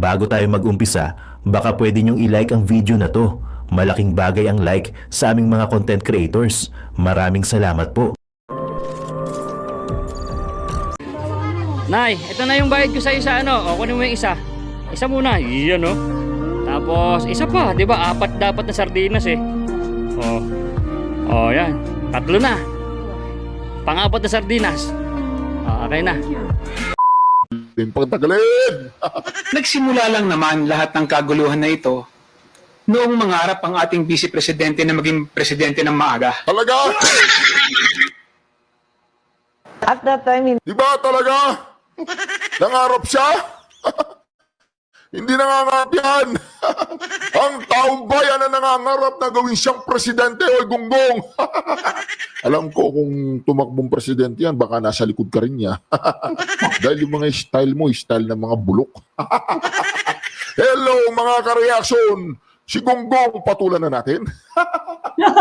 Bago tayo mag-umpisa, baka pwede nyong i-like ang video na to. Malaking bagay ang like sa aming mga content creators. Maraming salamat po. Nay, ito na yung bayad ko sa isa, ano? O, kunin mo yung isa. Isa muna. Iyan, no? Tapos, isa pa. Di ba? Apat dapat na sardinas, eh. O. O, yan. Tatlo na. Pang-apat na sardinas. O, okay na. Pagtagalin! Nagsimula lang naman lahat ng kaguluhan na ito noong mangarap ang ating Vice Presidente na maging presidente ng maaga. Talaga? At that time, Di ba talaga? Nangarap siya? Hindi nangangarap yan. Ang taong bayan na nangangarap na gawin siyang presidente, oy gunggong. Alam ko kung tumakbong presidente yan, baka nasa likod ka rin niya. Dahil yung mga style mo, style ng mga bulok. Hello mga ka-reaction! Si Gonggong, patulan na natin.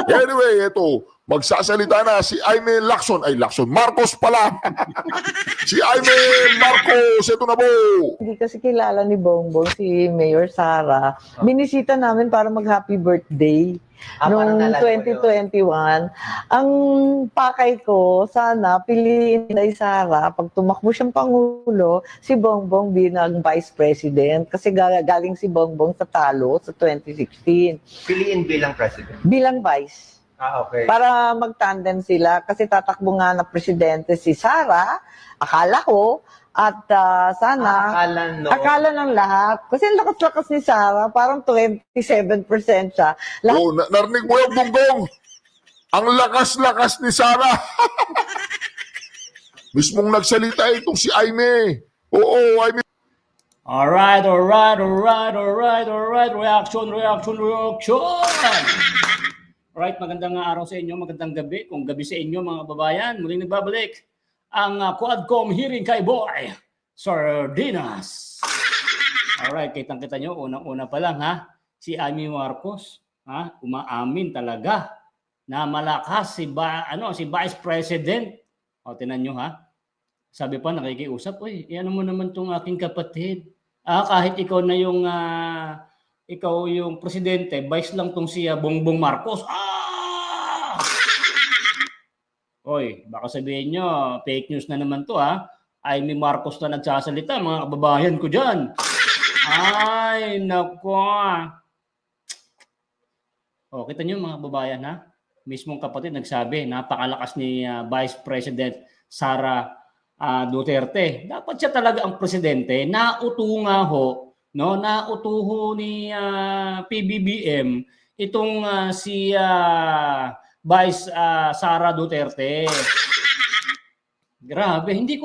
Anyway, ito, magsasalita na si Aimee Lacson. Ay, Lacson, Marcos pala. Si Aimee Marcos, ito na po. hindi kasi kilala ni Bongbong si Mayor Sara. Binisita namin para mag-happy birthday noong 2021. Ang pakay ko, sana piliin ni Sara, pag tumakbo siyang Pangulo, si Bongbong bilang Vice President. Kasi galing si Bongbong sa talo sa 2016. Piliin bilang president. Bilang Vice. Ah, okay. Para mag-tandem sila kasi tatakbo nga na presidente si Sara, akala ko, at sana, akala ng lahat. Kasi ang lakas-lakas ni Sara, parang 27% siya. Lahat Oh, narinig mo yung Gonggong. Ang lakas-lakas ni Sara. Mismong nagsalita itong si Aimee. Oo, Aimee. Alright. Reaction. Alright, magandang araw sa inyo, magandang gabi. Kung gabi sa inyo mga babayan, muling nagbabalik ang Quadcom hearing kay Boy Sardinas. Alright, kitang-kita nyo, unang-una pa lang ha, si Aimee Marcos, ha, umaamin talaga na malakas si Vice President. O, tinan nyo ha, sabi pa nakikiusap, uy, ano mo naman tong aking kapatid. Kahit ikaw na yung ikaw yung presidente, vice lang tong si Bongbong Marcos. Oy, baka sabihin nyo, fake news na naman to ha. Aimee Marcos na nagsasalita, mga kababayan ko dyan. Ay, nako. O, kita nyo mga kababayan ha. Mismong kapatid nagsabi, napakalakas ni Vice President Sara Duterte. Dapat siya talaga ang presidente. Nauto nga ho, no? Nauto ho ni PBBM itong si Vice Sara Duterte. Grabe, hindi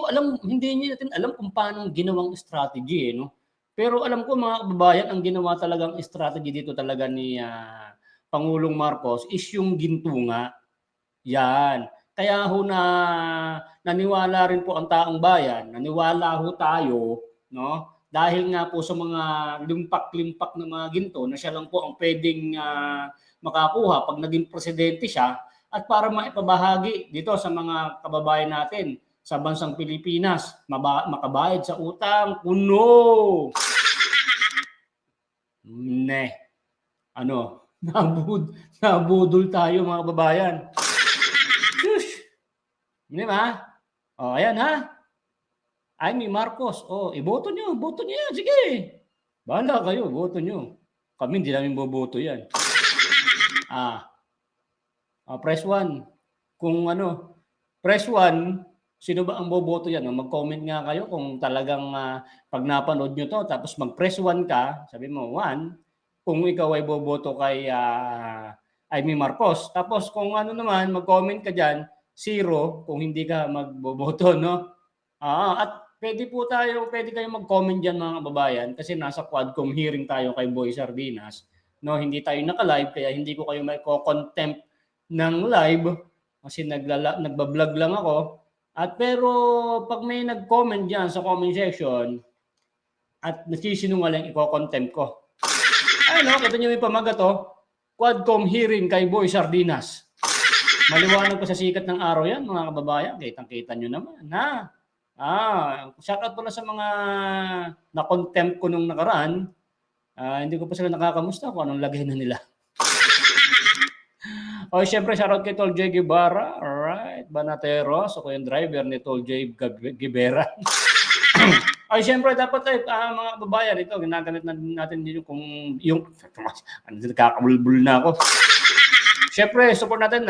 natin alam kung paano ginawang strategy, no? Pero alam ko mga kababayan, ang ginawa talagang strategy dito talaga ni Pangulong Marcos is yung ginto nga. Yan. Kaya ho naniwala rin po ang taong bayan, naniwala ho tayo, no? Dahil nga po sa mga limpak-limpak na mga ginto na siya lang po ang pwedeng makakuha pag naging presidente siya at para maipabahagi dito sa mga kababayan natin sa bansang Pilipinas, makabayad sa utang, kuno. Nabudol tayo mga kababayan. Di ba? O, ayan ha. Aimee Marcos. O, boto nyo yan. Sige. Bahala kayo, boto nyo. Kami hindi namin boboto yan. Press 1. Kung press 1, sino ba ang boboto yan? Mag-comment nga kayo kung talagang pag napanood nyo to, tapos mag-press 1 ka, sabi mo 1, kung ikaw ay boboto kay Aimee Marcos. Tapos kung naman, mag-comment ka dyan, 0 kung hindi ka magboboto, no? At pwede kayong mag-comment diyan mga kababayan kasi nasa Quadcom hearing tayo kay Boy Sardinas, no? Hindi tayo naka-live kaya hindi ko kayo mai-contempt ng live kasi nagba-vlog lang ako. Pero pag may nag-comment diyan sa comment section at nagsisinungaling, i-contempt ko. Kita niyo yung pamagat Quadcom hearing kay Boy Sardinas. Maliwanag pa sa sikat ng araw yan, mga kababayan. Kitang-kita nyo naman, ha? Shoutout pala sa mga na-contempt ko nung nakaraan. Hindi ko pa sila nakakamusta kung anong lagay na nila. Siyempre, shoutout kay Tol J. Guevara. Alright. Banateros. Ako yung driver ni Tol J. Guevara. Siyempre, dapat mga babayan, ito, ginagamit natin dito kung yung, nakakabulbul na ako. Siyempre, support natin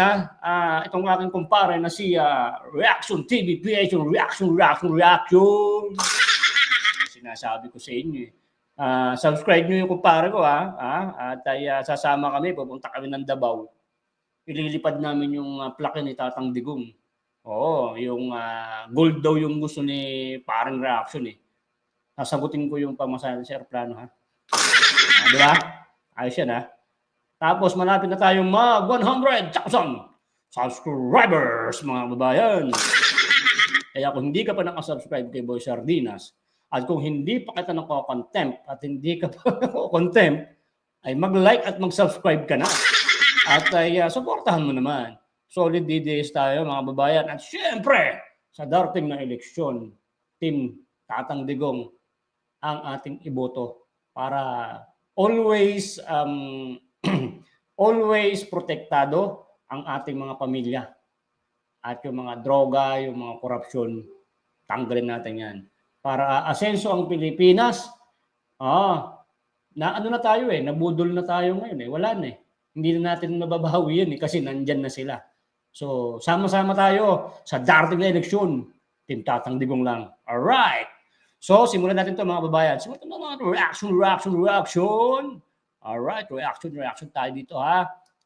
itong aking kumpare na si Reaction TV, Reaction. Sinasabi ko sa inyo subscribe nyo yung kumpare ko at sasama kami, pupunta kami ng Davao. Ililipad namin yung plaque ni Tatang Digong. Oo, yung gold daw yung gusto ni parang Reaction Sasagutin ko yung pamasahe sa aeroplano di ba? Ayos yan Tapos malapit na tayong mag 100,000 subscribers mga babayan. Kaya kung hindi ka pa nakasubscribe kay Boy Sardinas at kung hindi pa kita nako-contempt at hindi ka pa nako-contempt ay mag-like at mag-subscribe ka na. At supportahan mo naman. Solid DDS tayo mga babayan. At syempre, sa darating na eleksyon, Team Tatang Digong ang ating iboto para always always protektado ang ating mga pamilya. At yung mga droga, yung mga korupsyon, tanggalin natin yan. Para asenso ang Pilipinas, na tayo nabudol na tayo ngayon wala na Hindi na natin mababawi yan kasi nandyan na sila. So, sama-sama tayo sa darating na eleksyon. Team Tatang Digong lang. Alright! So, simulan natin ito mga babayan. Simulan natin reaction. Alright, reaction tayo dito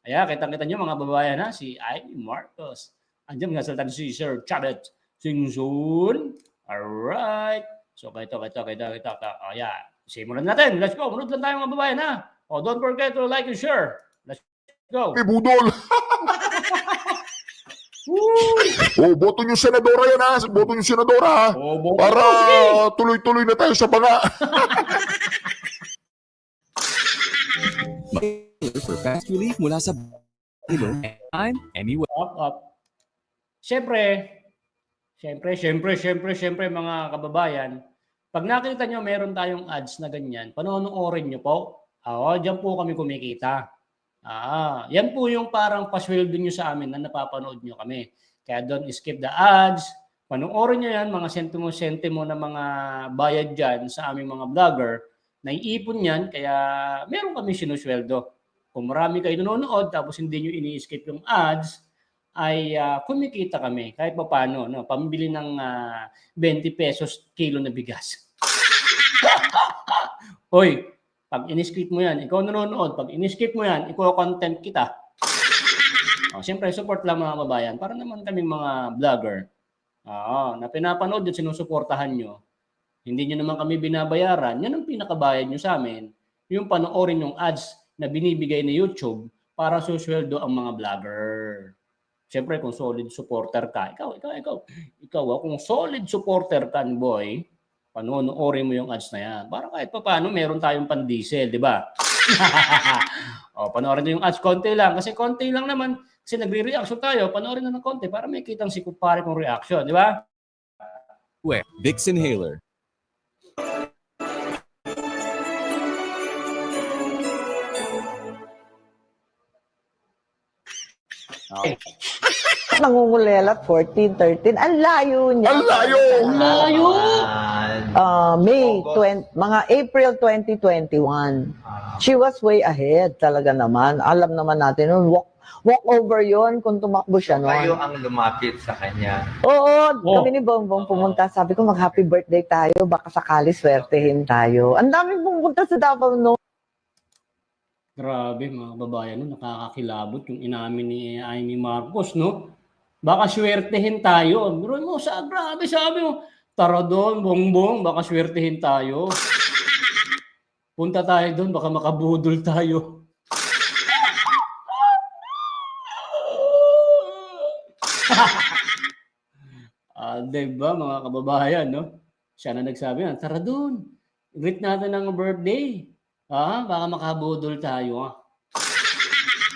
Kaya, kitang-kita nyo mga babayan si Amy Marcos. Andiyan nga salita si Sir Chabet Singson. Alright. So, kita. Ayan. Simulan natin. Let's go. Munod lang tayo mga babayan don't forget to like and share. Let's go. May budol. Boto yung senadora yan Boto yung senadora para tuloy-tuloy na tayo sa banga. For fast relief mula sa anytime, anywhere. Up. Siyempre mga kababayan, pag nakita nyo meron tayong ads na ganyan, panonoorin nyo po. Diyan po kami kumikita. Yan po yung parang pasweldo nyo sa amin na napapanood nyo kami. Kaya don't skip the ads. Panoorin nyo yan, mga sentimo na mga bayad dyan sa aming mga vlogger. Naiipon yan, kaya meron kami sinusweldo. Kung marami kayo nanonood, tapos hindi nyo ini-skip yung ads, ay kumikita kami kahit pa paano. Pambili ng 20 pesos kilo na bigas. Hoy, pag in-skip mo yan, ikaw nanonood, pag in-skip mo yan, iko-content kita. Siyempre, support lang mga babayan para naman kaming mga vlogger na pinapanood at sinusuportahan nyo. Hindi nyo naman kami binabayaran. Yan ang pinakabayad nyo sa amin. Yung panoorin yung ads na binibigay ni YouTube para susweldo ang mga vlogger. Siyempre, kung solid supporter ka, ikaw kung solid supporter ka, boy, panonoorin mo yung ads na yan. Para kahit pa paano, meron tayong pan-diesel, di ba? Panoorin nyo yung ads, konti lang. Kasi konti lang naman, kasi nagre-reaction tayo, panoorin na ng konti para may kitang si kumpare kong reaction, di ba? Vicks Inhaler. Nangungulela 14, 13. Ang layo niya. Ang layo! May 20, mga April 2021. She was way ahead talaga naman. Alam naman natin noon, walk over yon kung tumakbo siya noon. Kayo ang lumapit sa kanya. Oo, kami ni Bongbong pumunta. Sabi ko, mag-happy birthday tayo. Baka sakali swertehin tayo. Ang daming pumunta sa Davao noon. Grabe mga babayan, nakakakilabot yung inamin ni Amy Marcos, no? Baka swertehin tayo. Pero mo, grabe, sabi mo, tara doon, Bongbong, baka swertehin tayo. Punta tayo doon, baka makabudol tayo. Diba mga kababayan, no? Siya na nagsabi yan, tara doon, greet natin ang birthday. Baka makabudol tayo.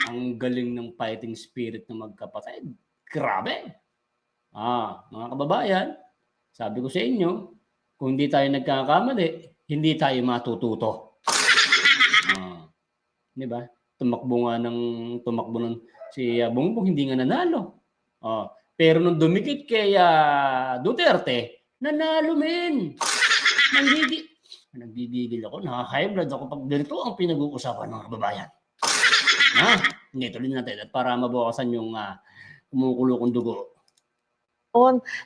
Ang galing ng fighting spirit ng magkapatid. Grabe. Mga kababayan, Sabi ko sa inyo, kung hindi tayo nagkakamali, hindi tayo matututo. Ah, 'di ba? Tumakbo ng si Bongbong hindi nga nanalo. Pero nung dumikit kay Duterte, nanalo men. Nagdidigil ako, high blood ako pag ganito ang pinag-uusapan ng kababayan. Hindi, tuloy natin at para mabawasan yung kumukulo kong dugo.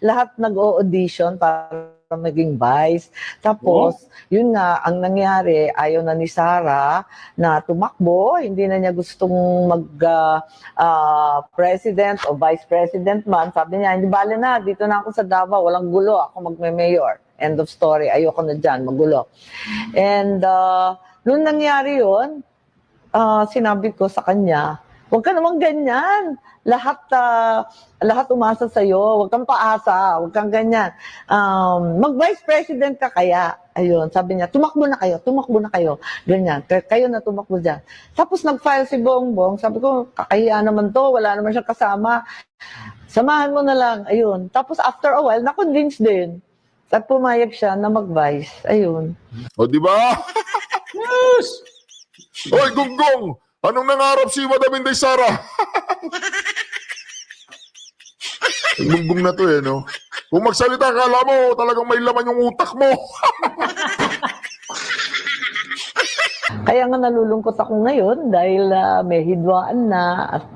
Lahat nag-o-audition para maging vice. Tapos, yun nga, ang nangyari, ayaw na ni Sara na tumakbo, hindi na niya gustong mag-president o vice president man. Sabi niya, hindi bale na, dito na ako sa Davao, walang gulo, ako magme-mayor. End of story, ayoko na dyan, magulo. And nung nangyari yun, sinabi ko sa kanya, huwag ka naman ganyan. Lahat umasa sa'yo. Huwag kang paasa. Huwag kang ganyan. Mag-vice president ka kaya. Ayun, sabi niya, tumakbo na kayo. Ganyan, kayo na tumakbo dyan. Tapos nag-file si Bongbong. Sabi ko, kakahiya naman to. Wala naman siyang kasama. Samahan mo na lang. Ayun. Tapos after a while, na-convince din. At pumayag siya na mag-vice. Ayun. O, di ba? Yes! Hoy, Gunggong! Anong nangarap si Madam Inday Sara? Gunggong na to no? Kung magsalita, akala mo talagang may laman yung utak mo. Kaya nga nalulungkot ako ngayon dahil may hidwaan na at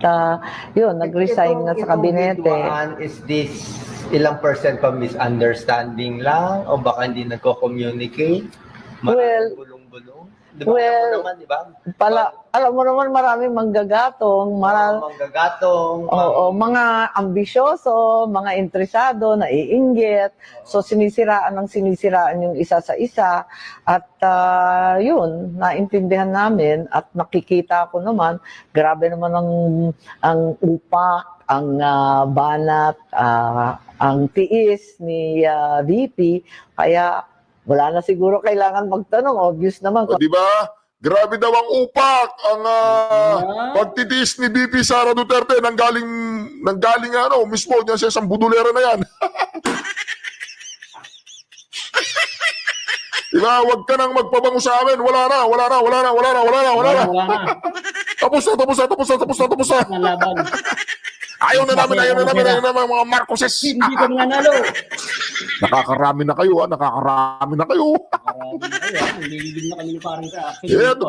yun, nag-resign nga sa kabinete. Hidwaan, is this ilang percent pa misunderstanding lang o baka hindi nagko-communicate? Well, Bulong-bulong? Diba? well, Naman, diba? alam mo naman maraming manggagatong, Manggagatong. mga ambisyoso, mga interesado, naiinggit. So sinisiraan yung isa sa isa at yun, naintindihan namin at nakikita ko naman, grabe naman ang upak, ang banat, ang tiis ni VP, kaya wala na siguro kailangan magtanong, obvious naman. O, di ba? Grabe daw ang upak, ang pagtitiis ni BP Sara Duterte nanggaling mismo diyan sa isang budulera na yan. Diba, wag ka nang magpabango sa amin. Wala na. Tapos na. Nalaban. Ayaw na namin mga Marcoses. Hindi kami nanalo. Nakakarami na kayo. Marami na kayo. Nililibig na kami ni parang sa action. Ito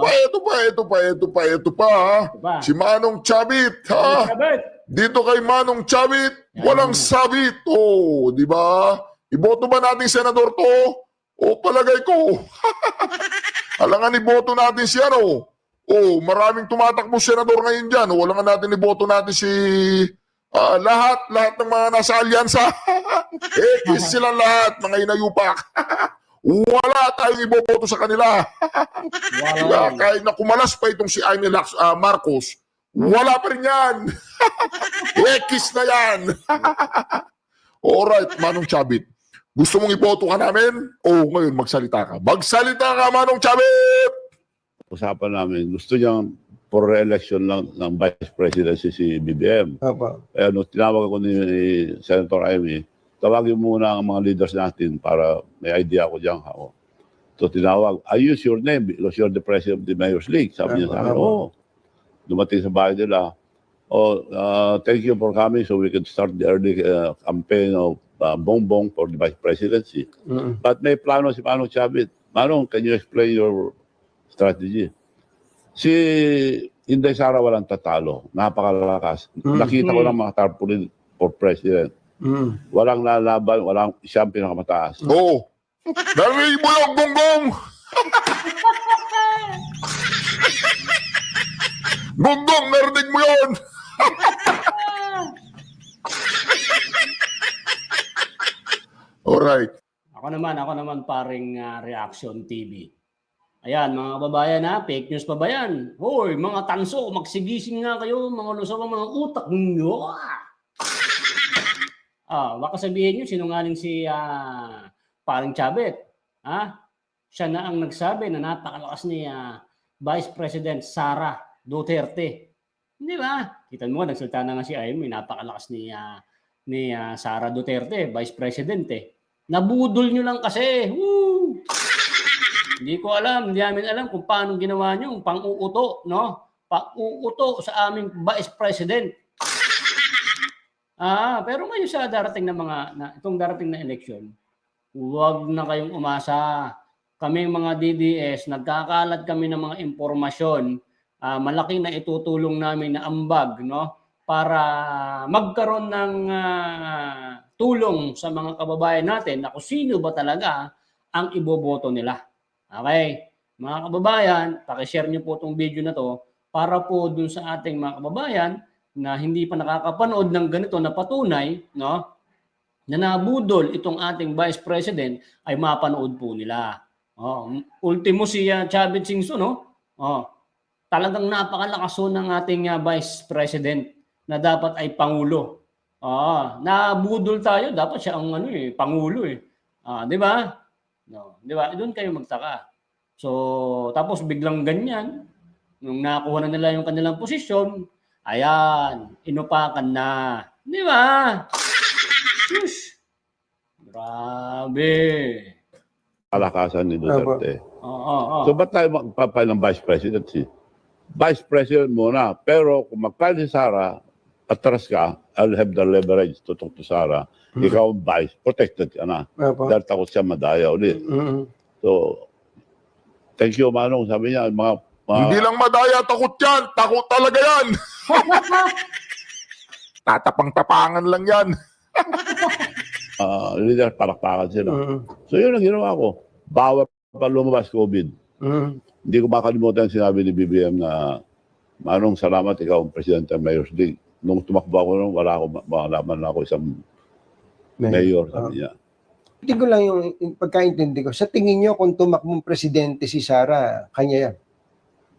pa. Diba? Si Manong Chavit, ha? Dito kay Manong Chavit, walang sabit. Oh, di ba? Iboto ba natin senador to? O palagay ko. Alangan iboto natin si ano? Oh, maraming tumatakbo senador ngayon dyan. Wala nga natin iboto natin si lahat ng mga nasa alyansa. Kiss silang lahat, mga inayupak. Wala tayong iboboto sa kanila. Wow. Kahit na kumalas pa itong si Amy Marcos, wala pa rin yan. Kiss na yan. Alright, Manong Chavit. Gusto mong iboto ka namin? Ngayon magsalita ka. Magsalita ka, Manong Chavit! Usapan namin, gusto niyang for re-election lang ng Vice Presidency si BBM. Kaya nung tinawag ako ni Senator Amy, tawagin muna ang mga leaders natin para may idea ako dyan. So tinawag, I use your name because you're the president of the Mayor's League. Sabi niya sa akin, dumating sa bahay nila, thank you for coming so we can start the early campaign of Bongbong for the Vice Presidency. But may plano si Manong Chavit. Manong, can you explain your strategy? Si Inday Sara walang tatalo. Napakalakas. Nakita ko ng mga tarpaulin for president. Walang lalaban, walang siyang pinakamataas. Narinig mo yung Gunggong! Gunggong, narinig mo yun! Alright. Ako naman paring Reaction TV. Ayan, mga kababayan fake news pa ba yan? Hoy, mga tanso, magsigising nga kayo, mga lusawang mga utak nyo. Baka sabihin nyo, sinungaling si paring Chavit. Siya na ang nagsabi na napakalakas ni Vice President Sara Duterte. Hindi ba? Kita mo, nagsalita na nga si Amy, napakalakas ni Sara Duterte, Vice President . Nabudol nyo lang kasi. Woo! Hindi ko alam, hindi namin alam kung paano ginawa nyo, pang-uuto, no? Pang-uuto sa aming Vice President. Pero ngayon sa darating na itong darating na eleksyon, huwag na kayong umasa. Kaming mga DDS, nagkakalat kami ng mga impormasyon, malaki na itutulong namin na ambag, no? Para magkaroon ng tulong sa mga kababayan natin na kung sino ba talaga ang iboboto nila. Okay? Mga kababayan, pakishare niyo po itong video na to para po dun sa ating mga kababayan na hindi pa nakakapanood ng ganito na patunay, no? Na nabudol itong ating Vice President ay mapanood po nila. Ultimo si Chavez Singson, no? Talagang napakalakas ng ating Vice President na dapat ay Pangulo. Nabudol tayo, dapat siya ang Pangulo eh. Di ba? No, di ba? Doon kayo magtaka. So, tapos biglang ganyan, nung nakuha na nila yung kanilang posisyon, ayan, inupakan na. Di ba? Shush! Grabe. Kalakasan ni Duterte. Oo. So ba't tayo magpapail ng Vice Presidency? Vice President muna. Pero kung magpail si Sara, atras ka, I'll have the leverage to talk to Sara. Ikaw ang Vice, protected ka na. Dahil takot siya madaya ulit. So, thank you, Manong. Sabi niya, mga Hindi lang madaya, takot yan. Takot talaga yan. Tatapang-tapangan lang yan. leader, palakpakan sila. So yun ang ginawa ko. Bawal pa lumabas COVID. Hindi ko makalimutan ang sinabi ni BBM na, Manong, salamat, ikaw ang Presidente ng Mayor's League. Nung tumakbo ako nung wala ako, malaman na ako isang mayor, sabi niya. Hindi ko lang yung pagkaintindi ko. Sa tingin nyo, kung tumakbong presidente si Sara, kanya yan?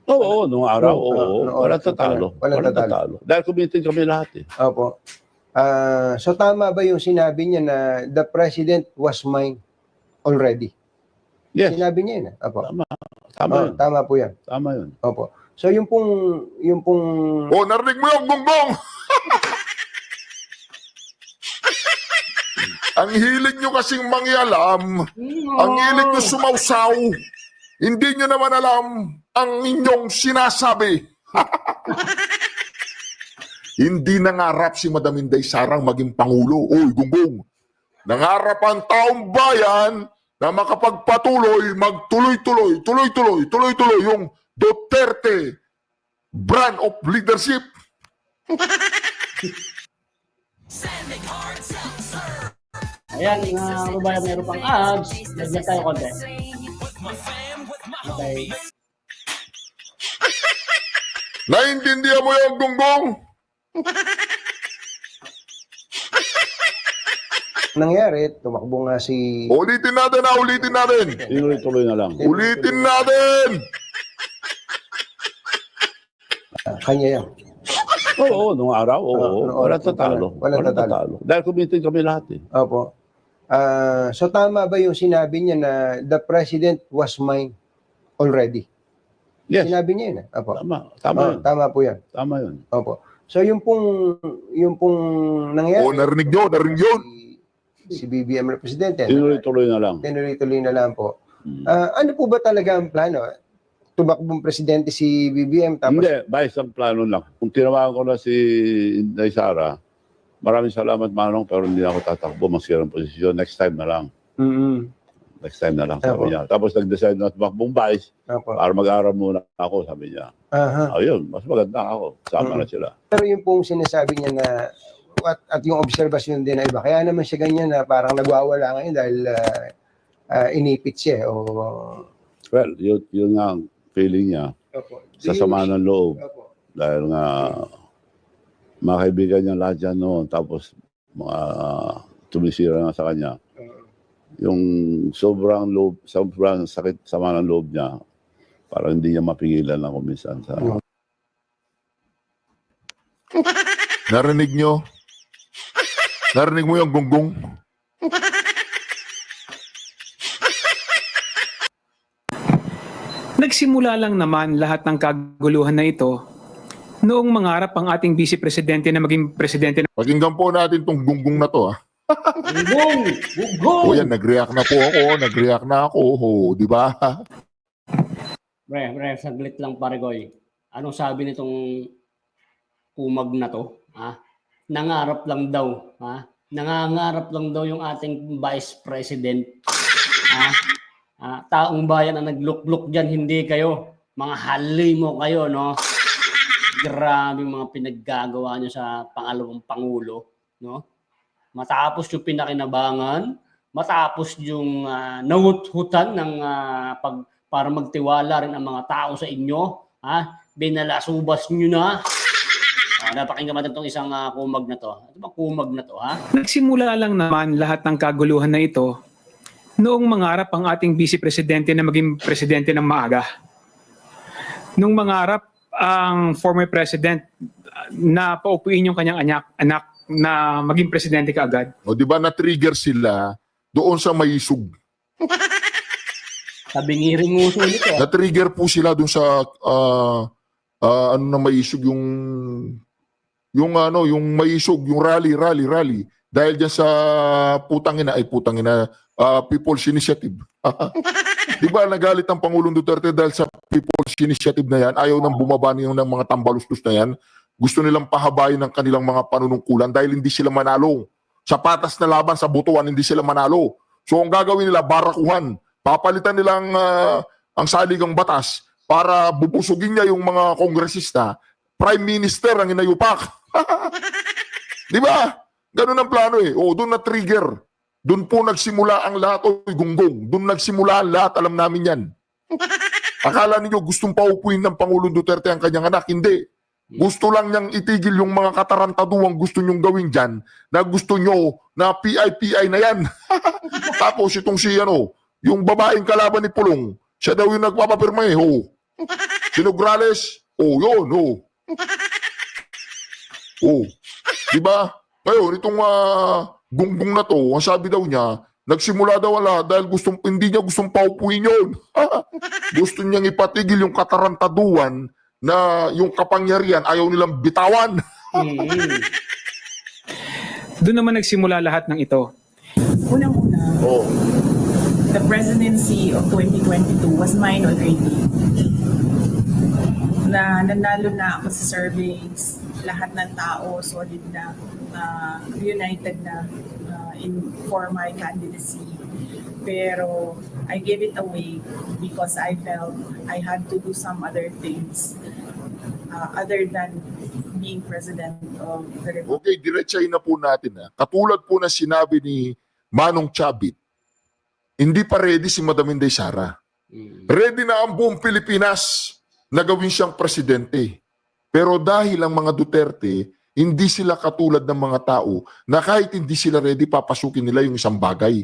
Oo, nung araw, oo. Walang tatalo. Walang tatalo. Dahil committed kami lahat eh. Opo. So tama ba yung sinabi niya na the president was mine already? Yes. Sinabi niya yun. Opo. Tama yun. Tama po yan. Tama yun. Opo. So yung pong Narinig mo yung gonggong. Ang hilig nyo kasing mangyalam, ang hilig nyo sumausaw, hindi nyo naman alam ang inyong sinasabi. Hindi nangarap si Madam Inday Sarang maging Pangulo. Oy, gonggong. Nangarap ang taong bayan na makapagpatuloy, tuloy-tuloy yung Duterte brand of leadership. Ayan, mga kababayan, meron pang ads. Lagyan tayo konti. Okay. Naintindihan mo yung gonggong? nangyari, tumakbo nga si... Ulitin natin. Tuloy na lang. Ulitin natin. Kanya yan. Oo, nung araw, oo. Walang tatalo. Walang tatalo. Dahil committed kami lahat eh. Opo. So tama ba yung sinabi niya na the president was mine already? Yes. Sinabi niya yun. Opo. Tama yun. Tama po yan. Tama yun. Opo. So yung pong nangyari. Narinig nyo. Si BBM na presidente. Tinuloy-tuloy na lang. Tinuloy-tuloy na lang po. Ano po ba talaga ang plano? Tumakbong presidente si BBM tapos... Hindi, bahis ang plano lang. Kung tinawagan ko na si Inday Sara, maraming salamat Manong, pero hindi na ako tatakbo, masira ang posisyon. Next time na lang. Next time na lang, sabi niya. Tapos nag-decide na tumakbong bahis para mag-aaral muna ako, sabi niya. Ayun, mas maganda ako. Sama na sila. Pero yung pong sinasabi niya na at yung obserbasyon din na iba, kaya naman siya ganyan na parang nagwawala ngayon dahil inipit siya. Well, yun nga ang feeling niya. Sa sama ng loob. Dahil nga mga kaibigan niya lahat dyan noon, tapos mga tumisira na sa kanya. Yung sobrang sakit, sama ng loob niya, parang hindi niya mapigilan na kuminsan sa... Narinig nyo? Narinig mo yung gonggong? Nagsimula lang naman lahat ng kaguluhan na ito noong mangarap ang ating vice presidente na maging presidente Pakinggan po natin tong gonggong na to. Gunggong! Gunggong! O yan, nag-react na ako, di ba? Pre, saglit lang pare Goy. Anong sabi nitong kumag na to? Ha? Nangarap lang daw. Ha? Nangangarap lang daw yung ating Vice President. Ha? Taong bayan ang naglukluk dyan, hindi kayo. Mga halimo kayo, no? Grabe mga pinaggagawa nyo sa pangalawang Pangulo, no? Matapos yung pinakinabangan, matapos yung nawuthutan ng para magtiwala rin ang mga tao sa inyo, binalasubas nyo na. Napakinggan natin itong isang kumag na to. Ito ba kumag na to, ha? Nagsimula lang naman lahat ng kaguluhan na ito noong mangarap ang ating Vice Presidente na maging presidente ng maaga. Nung mangarap ang former president na paupuin yung kanyang anak na maging presidente kaagad. O di ba na-trigger sila doon sa Maisug. Sabingiring nguso nito. Na-trigger po sila doon sa ano na Maisug yung Maisug, yung rally dahil diyan sa putangina People's Initiative. Di ba nagalit ang Pangulong Duterte dahil sa People's Initiative na yan, ayaw nang bumaba ng mga tambalustos na yan. Gusto nilang pahabayin ng kanilang mga panunungkulan dahil hindi sila manalo. Sa patas na laban, sa butuan, hindi sila manalo. So ang gagawin nila, barakuhan. Papalitan nilang ang saligang batas para bubusugin niya yung mga kongresista. Prime Minister ang inayupak. Di ba? Ganun ang plano eh. O, doon na-trigger. Doon po nagsimula ang lahat. Oy, gunggong. Doon nagsimula ang lahat. Alam namin yan. Akala ninyo gustong paupuin ng Pangulong Duterte ang kanyang anak. Hindi. Gusto lang niyang itigil yung mga katarantaduang gusto niyong gawin dyan na gusto niyo na PI na yan. Tapos itong yung babaeng kalaban ni Pulong, siya daw yung nagpapapirma eh. Oh. Si Nograles, yun. Diba? Ngayon, itong gunggong na to, ang sabi daw niya, nagsimula daw wala dahil hindi niya gustong paupuin yun. Gusto niyang ipatigil yung katarantaduan na yung kapangyarihan ayaw nilang bitawan. Doon naman nagsimula lahat ng ito. Unang-una, the presidency of 2022 was mine already. Nanalo na ako sa surveys, lahat ng tao solid na, united na for my candidacy. Pero I gave it away because I felt I had to do some other things other than being president of the Republic. Okay, diretsahin na po natin. Katulad po na sinabi ni Manong Chabit, hindi pa ready si Madam Inday Sara. Ready na ang buong Pilipinas na gawin siyang presidente. Pero dahil ang mga Duterte, hindi sila katulad ng mga tao na kahit hindi sila ready, papasukin nila yung isang bagay.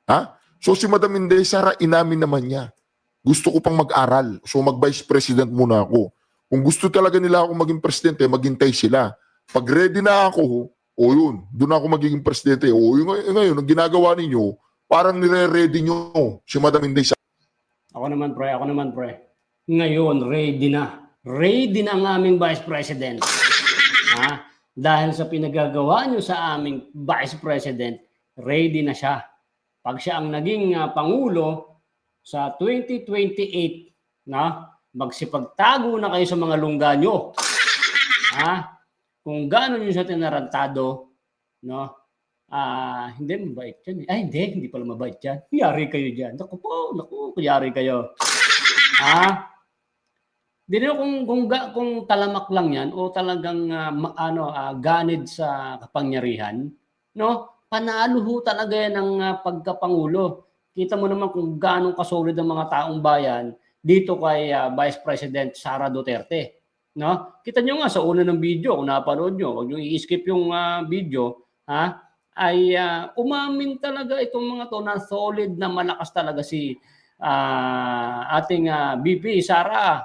Ha? So si Madam Inday Sara, inamin naman niya. Gusto ko pang mag-aral. So mag-vice president muna ako. Kung gusto talaga nila ako maging presidente, maghintay sila. Pag ready na ako, yun, doon ako magiging presidente. Ngayon, ang ginagawa ninyo, parang nire-ready nyo si Madam Inday Sara. Ako naman, pre. Ngayon, ready na. Ready na ang aming vice president. Dahil sa pinagagawa nyo sa aming vice president, ready na siya. Pag siya ang naging Pangulo sa 2028, magsipagtago na kayo sa mga lungga nyo. Kung gano'n nyo siya tinarantado, hindi mabait yan. Hindi pala mabait yan. Yari kayo dyan. Naku, yari kayo. Di nyo kung talamak lang yan o talagang ganid sa kapangyarihan, panalo ho talaga yan ng pagkapangulo. Kita mo naman kung gaano kasolid ang mga taong bayan dito kay Vice President Sara Duterte. Kita nyo nga sa una ng video, kung napanood nyo, huwag nyo i-skip yung video, ay umamin talaga itong mga to na solid na malakas talaga si ating VP Sara.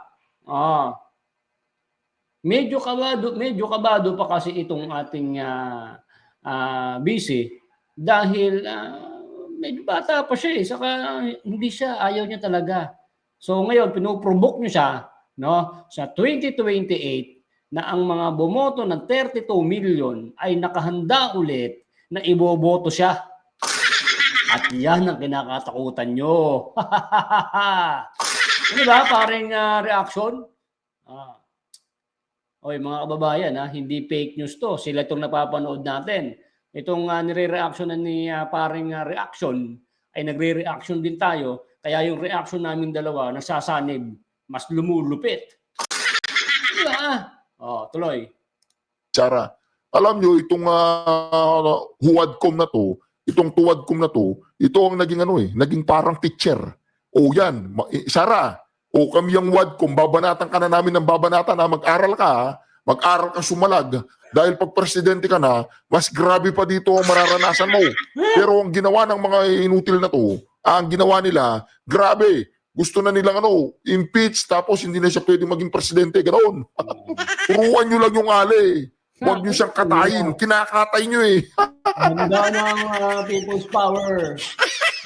Medyo kabado pa kasi itong ating busy dahil medyo bata pa siya saka ayaw niya talaga. So ngayon pinoprovoke niyo siya sa 2028 na ang mga bumoto ng 32 million ay nakahanda ulit na iboboto siya. At yan ang kinakatakutan nyo. Ano ba, parang reaction? Oy, mga kababayan, hindi fake news to. Sila itong napapanood natin. Itong nire-reaction ni paring reaction ay nagre-reaction din tayo. Kaya yung reaction namin dalawa nasasanib, mas lumulupit. Diba? Tuloy. Sara, alam nyo, itong huwadcom na to, itong tuwadcom na to, ito ang naging naging parang teacher. O yan, Sara, o kami yung wadcom, babanatan ka na namin ng babanatan na mag-aral ka sumalag. Dahil pag presidente ka na, mas grabe pa dito ang mararanasan mo. Pero ang ginawa ng mga inutil na to, ang ginawa nila, grabe. Gusto na nilang impeach, tapos hindi na siya pwedeng maging presidente. Ganoon. Turuan nyo lang yung ali. Huwag nyo siyang katayin. Kinakatay nyo eh. Ganda ng people's power.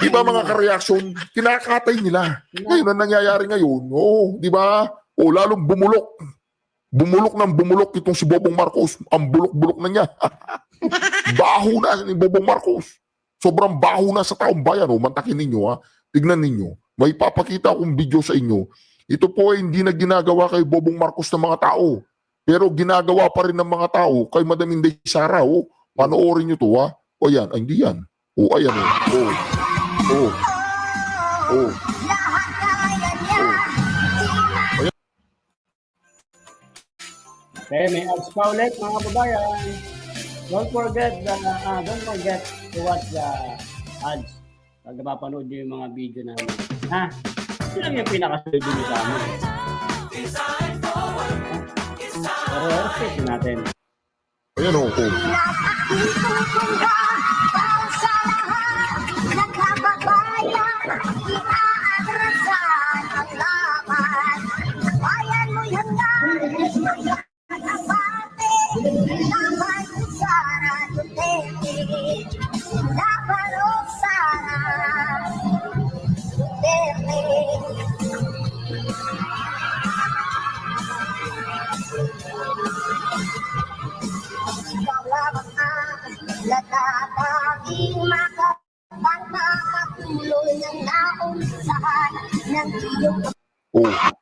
Di ba mga ka-reaction? Kinakatay nila. Ngayon ang nangyayari ngayon. Di ba? Lalong bumulok. Bumulok ng bumulok itong si Bobong Marcos. Ang bulok-bulok na niya. Baho na ni Bobong Marcos. Sobrang baho na sa taong bayan. Mantakin ninyo. Tignan ninyo. May papakita akong video sa inyo. Ito po ay hindi na ginagawa kay Bobong Marcos ng mga tao. Pero ginagawa pa rin ng mga tao kay Madam Inday Sara. Panoorin nyo to. O yan. Ay, hindi yan. Ayan. Okay, may ads pa ulit mga kababayan. Don't forget to watch the ads. Pag napapanood nyo yung mga video namin. Ito lang yung pinakasunod nyo sa amin. Pero respect natin. Ayan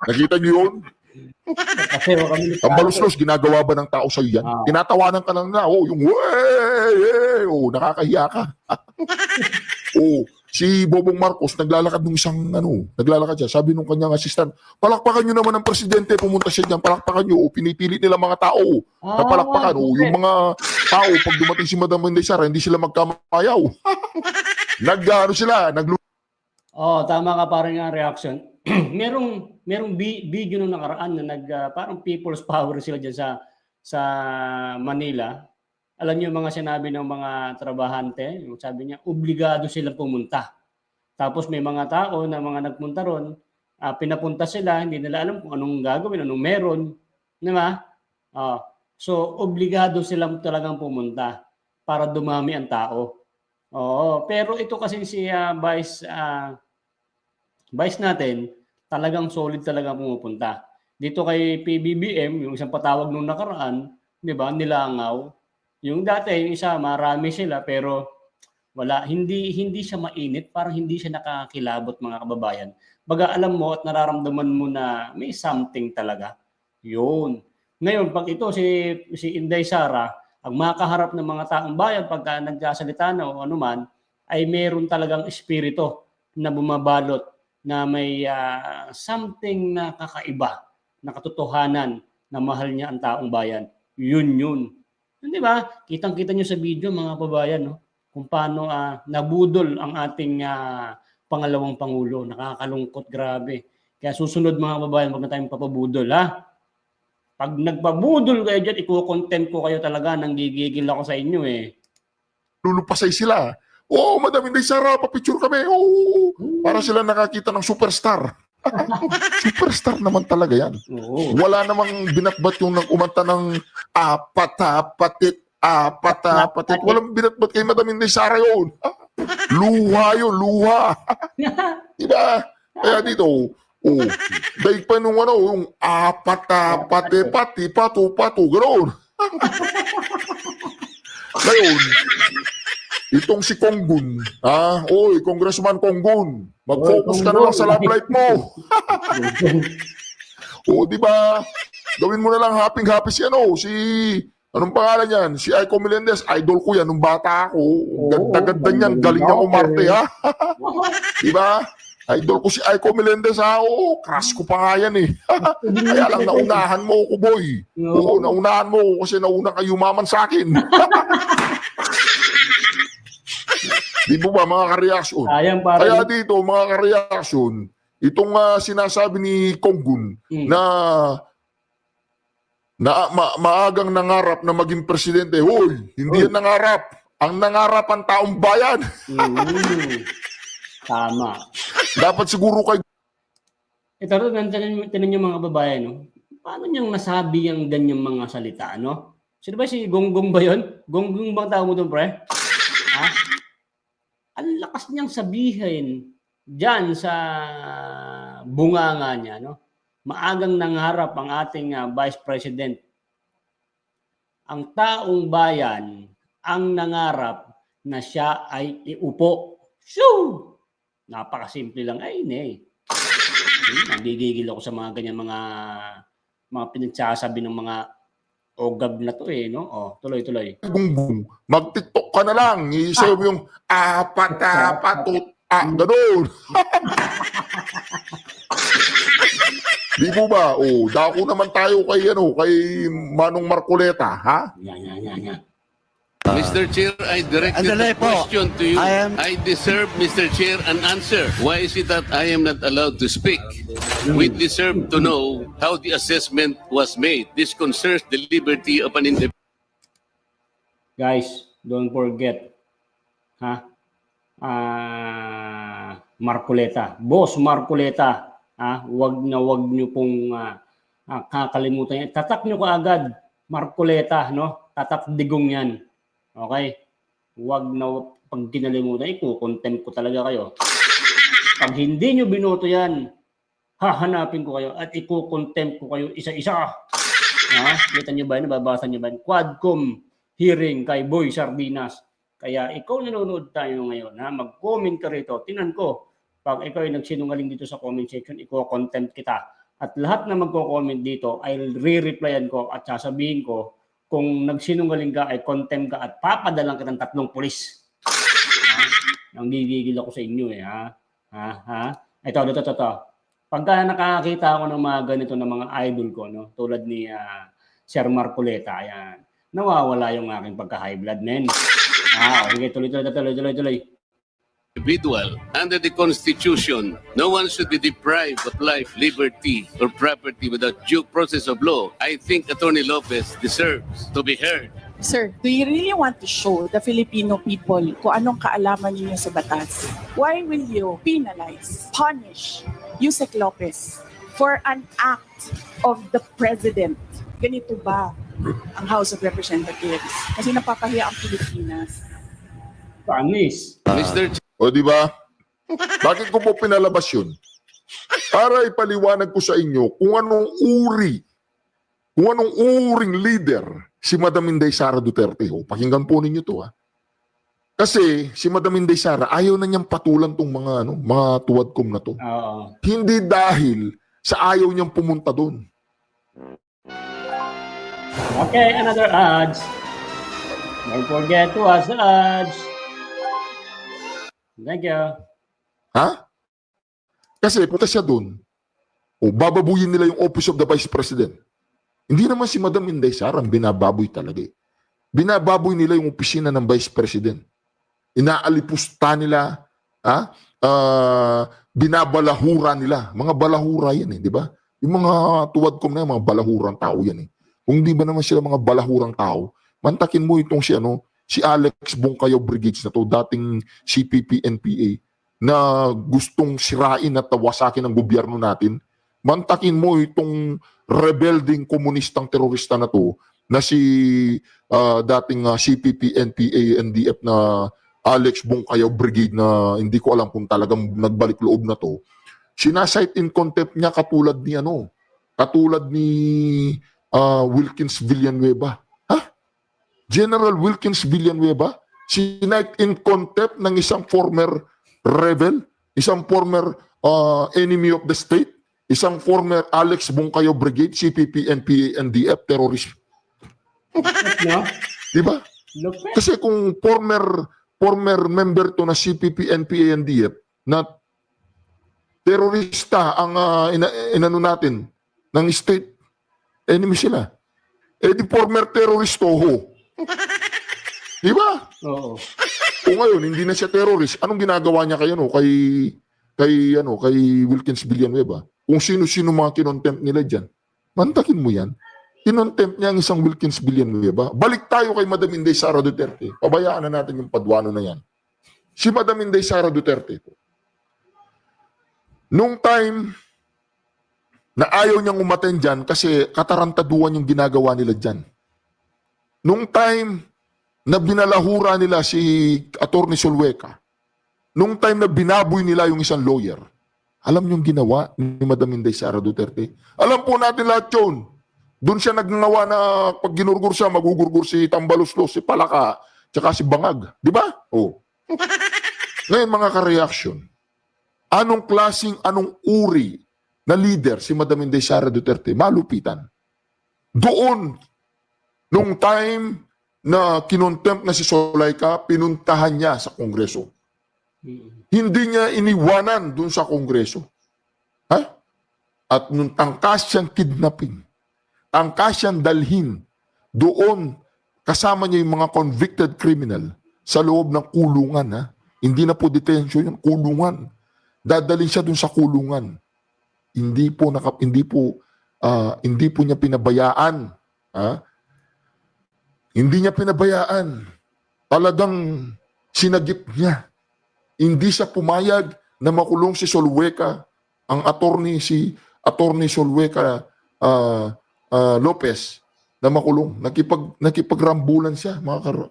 nakita niyo yun? Kasi Ang baluslos, ginagawa ba ng tao sa'yo yan? Tinatawanan ka lang na, yung nakakahiya ka. Si Bobong Marcos, naglalakad nung naglalakad siya, sabi nung kanyang assistant, palakpakan nyo naman ang presidente, pumunta siya dyan, palakpakan nyo, pinipilit nila mga tao, na palakpakan, yung mga tao, pag dumating si Madam Inday Sara, hindi sila magkamayaw. tama ka parang nga reaction. merong video nung nakaraan na parang people's power sila diyan sa Manila. Alam niyo mga sinabi ng mga trabahante, yung sabi niya obligado silang pumunta. Tapos may mga tao na mga nagpunta ron, pinapunta sila, hindi nila alam kung anong gagawin, anong meron, di ba? So obligado silang talagang pumunta para dumami ang tao. Pero ito kasi si Vice natin, talagang solid talaga pumupunta. Dito kay PBBM, yung isang patawag nung nakaraan, di ba, nilangaw. Yung dati, yung isa, marami sila, pero hindi siya mainit, parang hindi siya nakakilabot mga kababayan. Baga alam mo at nararamdaman mo na may something talaga. Yun. Ngayon, pag ito si Inday Sara, ang makaharap ng mga taong bayan pagka nagsasalita na o anuman, ay meron talagang espiritu na bumabalot na may something na kakaiba, na katotohanan na mahal niya ang taong bayan. Yun. Di ba? Kitang-kita nyo sa video mga kababayan, no? Kung paano nabudol ang ating pangalawang Pangulo. Nakakalungkot, grabe. Kaya susunod mga kababayan, wag na tayong papabudol, ha? Pag nagpabudol kayo dyan, iko-content ko kayo talaga, nanggigigil ako sa inyo eh. Lulupasay sila. Madam Inday Sara, papicture kami. Para sila nakakita ng superstar. Superstar naman talaga yan. Wala namang binatbat yung umanta ng apat-apatit. Walang binatbat kay Madam Inday Sara yun. Luha yun, luha. Diba? Kaya dito, daig pa nung yung apat-apati-pati, patu-patu, ganoon. Ngayon, itong si Konggun, oy, Congressman Konggun, mag-focus ka na lang sa love life mo. O, di ba? Gawin mo na lang happy si anong pangalan niyan? Si Aiko Melendez, idol ko yan nung bata ako. Ganda-ganda niyan, galing niya umarte, ha? Di ba? Idol ko si Aiko Melendez, ha? Oo, crush ko pa nga yan, eh. Kaya lang naunahan mo ako, boy. Oo, naunahan mo ako kasi nauna ka yumaman sa akin. Di ba mga kareaksyon? Kaya dito, mga kareaksyon, itong sinasabi ni Konggun na maagang nangarap na maging presidente, hoy, hindi yan nangarap. Ang nangarap ang taong bayan. Tama. Dapat siguro kay... Ito rin, tinan yung mga babae, no? Paano niyang nasabi ang ganyang mga salita, no? Sino ba si Gonggong ba yun? Gonggong bang tawag mo doon, pre? Ha? Ang lakas niyang sabihin dyan sa bunganga niya, no? Maagang nangarap ang ating Vice President. Ang taong bayan ang nangarap na siya ay iupo. Shoo! Napakasimple lang. Ay, hindi. Nagigigil ako sa mga ganyan mga pinagsasabi ng mga ogab na to eh, no? Oh, tuloy-tuloy. Gonggong, mag-TikTok ka na lang. Isaw mo yung ganun. Di po ba? Oh, dako naman tayo kay Manong Marcoleta, ha? Yan. Mr. Chair, I directed the question to you. I deserve, Mr. Chair, an answer. Why is it that I am not allowed to speak? We deserve to know how the assessment was made. This concerns the liberty of an individual. Guys, don't forget. Ha? Marcoleta. Boss Marcoleta. Wag niyo pong kakalimutan yan. Tatak niyo kaagad. Marcoleta, no? Tatak digong yan. Okay? Wag na pag kinalimutan, ikukontempt ko talaga kayo. Pag hindi nyo binoto yan, hahanapin ko kayo at ikukontempt ko kayo isa-isa. Kita nyo ba yun? Nababasa nyo ba yun? Quadcom hearing kay Boy Sardinas. Kaya ikaw nanonood tayo ngayon, mag-comment ka rito. Tingnan ko, pag ikaw ay nagsinungaling dito sa comment section, iko-contempt kita. At lahat na magko-comment dito, I'll re-replyan ko at sasabihin ko kung nagsinungaling ka ay contempt ka at papadalang ka ng 3 pulis. Nanggigigil ako sa inyo eh. Ito. Pagka nakakita ako ng mga ganito ng mga idol ko, no, tulad ni Sir Marcoleta, ayan, nawawala yung aking pagka-high blood, men. Okay, tuloy. Individual under the Constitution, no one should be deprived of life, liberty, or property without due process of law. I think Attorney Lopez deserves to be heard. Sir, do you really want to show the Filipino people kung anong kaalaman ninyo sa batas? Why will you penalize, punish Yusek Lopez for an act of the President? Ganito ba ang House of Representatives? Kasi napapahiya ang Pilipinas. Panis. Mr. O di ba? Bakit ko po pinalabas yun? Para ipaliwanag ko sa inyo kung anong uring leader si Madam Inday Sara Duterte. Pakinggan po ninyo to, ha. Kasi si Madam Inday Sara ayaw na niyang patulan tong mga tuwadkom na to. Hindi dahil sa ayaw niyang pumunta doon. Okay, another ads. Don't forget to watch the ads. Thank you. Ha? Kasi punta siya doon, bababuyin nila yung Office of the Vice President. Hindi naman si Madam Inday Sara ang binababoy talaga. Binababoy nila yung opisina ng Vice President. Inaalipusta nila, binabalahura nila. Mga balahura yan di ba? Yung mga tuwadkom na mga balahurang tao yan Kung di ba naman sila mga balahurang tao, mantakin mo itong si Alex Bongkayaw Brigades na to, dating CPP-NPA, na gustong sirain at wasakin ang gobyerno natin. Mantakin mo itong rebelding komunistang terorista na to, na si dating CPP-NPA, NDF na Alex Bongkayaw Brigade na hindi ko alam kung talagang nagbalik loob na to. Sinasight in contempt niya katulad ni Wilkins Villanueva. General Wilkins Villanueva, Sinight in contempt ng isang former rebel, isang former enemy of the state, isang former Alex Bungkayo Brigade, CPP, NPA, NDF, terrorist. No? Di ba? Lupit. Kasi kung former member to na CPP, NPA, NDF, na terorista ang inano natin ng state, enemy sila. Eh di former terrorist toho. Di ba? Oo. Kung ngayon hindi na siya terrorist, anong ginagawa niya kay Wilkins Villanueva? Kung sino-sino mga kinontempt nila diyan. Mantakin mo 'yan. Kinontempt niya ang isang Wilkins Villanueva. Balik tayo kay Madam Inday Sara Duterte. Pabayaan na natin yung padwano na 'yan. Si Madam Inday Sara Duterte ito. Nung time na ayaw niyang umaten dyan kasi katarantaduan yung ginagawa nila dyan. Nung time na binalahura nila si Atty. Solweka, nung time na binaboy nila yung isang lawyer, alam niyong ginawa ni Madam Inday Sara Duterte? Alam po natin lahat yun. Doon siya nagngawa na pag ginurgur siya, magugurgur si Tambaloslos, si Palaka, tsaka si Bangag. Di ba? Oh. Ngayon mga ka-reaction, anong uri na leader si Madam Inday Sara Duterte? Malupitan. Doon, nung time na kinontempt na si Solayka, pinuntahan niya sa Kongreso. Hindi niya iniwanan doon sa Kongreso. Ha? At nung tangkas siyang kidnapping, tangkas siyang dalhin doon, kasama niya yung mga convicted criminal sa loob ng kulungan. Ha? Hindi na po detention yun, kulungan. Dadalhin siya doon sa kulungan. Hindi po niya pinabayaan. Ha? Hindi niya pinabayaan. Talagang sinagip niya. Hindi siya pumayag na makulong si Solweka, ang si Atty. Solweka Lopez na makulong. Nakipagrambulan siya, mga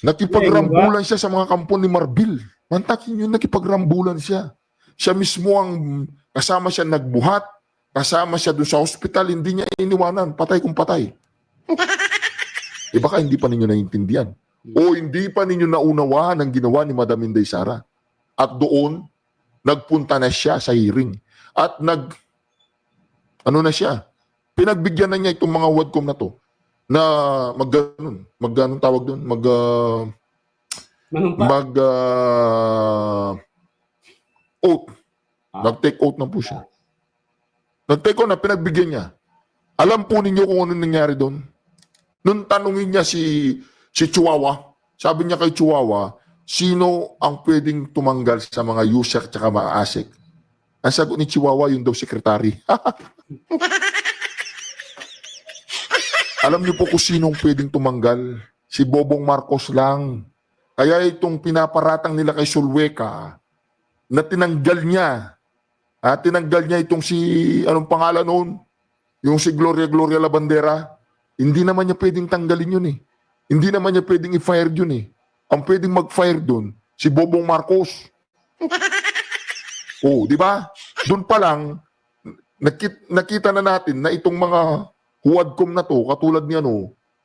nakipagrambulan siya sa mga kampo ni Marbil. Mantakin yun, nakipagrambulan siya. Siya mismo ang kasama siya nagbuhat, kasama siya doon sa hospital, hindi niya iniwanan, patay kung patay. Baka hindi pa ninyo naiintindihan. O hindi pa ninyo naunawaan ang ginawa ni Madam Inday Sara. At doon, nagpunta na siya sa hearing. At pinagbigyan na niya itong mga wadcom na to, na magganun tawag doon, oath. Nag-take oath na po siya. Nag-take oath na, pinagbigyan niya. Alam po ninyo kung ano nangyari doon? Nung tanungin niya si Chihuahua, sabi niya kay Chihuahua, sino ang pwedeng tumanggal sa mga user at mga ASEC? Ang sagot ni Chihuahua, yung daw sekretary. Alam niyo po kung sinong pwedeng tumanggal? Si Bobong Marcos lang. Kaya itong pinaparatang nila kay Solweka, na tinanggal niya itong anong pangalan noon? Yung si Gloria Labandera. Hindi naman niya pwedeng tanggalin yun eh. Hindi naman niya pwedeng i-fire yun eh. Ang pwedeng mag-fire dun, si Bobong Marcos. Oh, di ba? Doon pa lang, nakita na natin na itong mga huwadcom na to, katulad ni